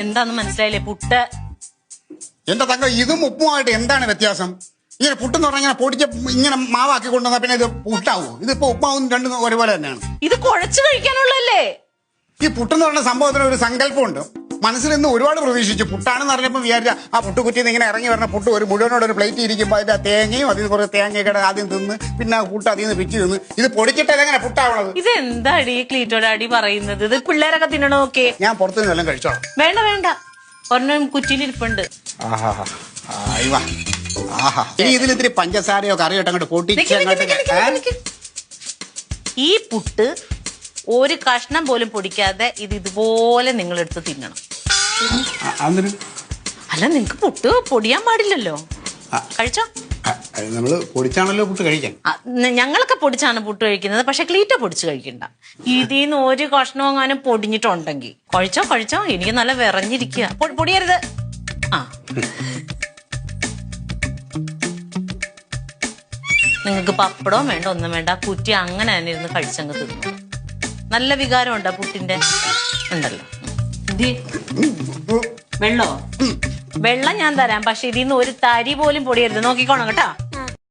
എന്താന്ന് മനസ്സിലായില്ലേ? പുട്ട്. എന്റെ തങ്ക, ഇതും ഉപ്പുമായിട്ട് എന്താണ് വ്യത്യാസം? ഇങ്ങനെ പുട്ടെന്ന് പറഞ്ഞാൽ ഇങ്ങനെ പൊടിച്ച് ഇങ്ങനെ മാവാക്കി കൊണ്ടുവന്നാൽ പിന്നെ ഇത് പുട്ടാവോ? ഇതിപ്പോ ഉപ്പുമാവും രണ്ടും ഒരുപോലെ തന്നെയാണ്. ഇത് കുഴച്ച് കഴിക്കാനുള്ളല്ലേ? ഈ പുട്ടെന്ന് പറഞ്ഞ സംഭവത്തിന് ഒരു സങ്കല്പമുണ്ട്. മനസ്സിൽ നിന്ന് ഒരുപാട് പ്രതീക്ഷിച്ചു. പുട്ടാണെന്ന് പറഞ്ഞപ്പോൾ വിചാരിച്ച ആ പുട്ടുകുറ്റിന്ന് ഇങ്ങനെ ഇറങ്ങി വരുന്ന പുട്ട് ഒരു മുഴുവനോട് ഒരു പ്ലേറ്റ് ഇരിക്കുമ്പോൾ അതിന്റെ തേങ്ങയും അതിൽ കുറേ തേങ്ങയൊക്കെ ആദ്യം തിന്ന് പിന്നെ ആ പുട്ട് അതിൽ നിന്ന് പിച്ച് തിന്ന് ഇത് പൊടിച്ചിട്ട് എങ്ങനെ പുട്ടാവണത്? ഇത് എന്താടി ക്ലീറ്റോടെ അടി പറയുന്നത്? ഇത് പിള്ളേരൊക്കെ തിന്നണോക്കെ. ഞാൻ പുറത്തുനിന്ന് എല്ലാം കഴിച്ചോളാം. വേണ്ട വേണ്ട, ഒരെണ്ണം കുറ്റിയിലിരിപ്പുണ്ട്. ഇനി ഇതിൽ ഇത്തിരി പഞ്ചസാരയോ കറിയോ അങ്ങോട്ട് പൊട്ടിച്ച് ഈ പുട്ട് ഒരു കഷ്ണം പോലും പൊടിക്കാതെ ഇത് ഇതുപോലെ നിങ്ങൾ എടുത്ത് തിന്നണം. അല്ല, നിങ്ങക്ക് പുട്ട് പൊടിയാൻ പാടില്ലല്ലോ. കഴിച്ചോ. നമ്മള് പൊടിച്ചാണല്ലോ പുട്ട് കഴിക്കാൻ. ഞങ്ങളൊക്കെ പൊടിച്ചാണ് പുട്ട് കഴിക്കുന്നത്. പക്ഷെ ക്ലീറ്റോ പൊടിച്ച് കഴിക്കണ്ട. ഇതിന്ന് ഒരു കഷ്ണം എങ്ങാനും പൊടിഞ്ഞിട്ടുണ്ടെങ്കിൽ കഴിച്ചോ കഴിച്ചോ. എനിക്ക് നല്ല വിറഞ്ഞിരിക്കുക. പൊടിയരുത്. ആ, നിങ്ങൾക്ക് പപ്പടവും വേണ്ട ഒന്നും വേണ്ട. കുറ്റി അങ്ങനെ തന്നെ ഇരുന്ന് കഴിച്ചങ്ങ് തിന്നു. നല്ല വികാരം ഉണ്ടോ പുട്ടിന്റെ? ഉണ്ടല്ലോ. വെള്ളോ? വെള്ളം ഞാൻ തരാം. പക്ഷെ ഇതിന്ന് ഒരു തരി പോലും പൊടിയരുത്. നോക്കിക്കോണം കേട്ടാ.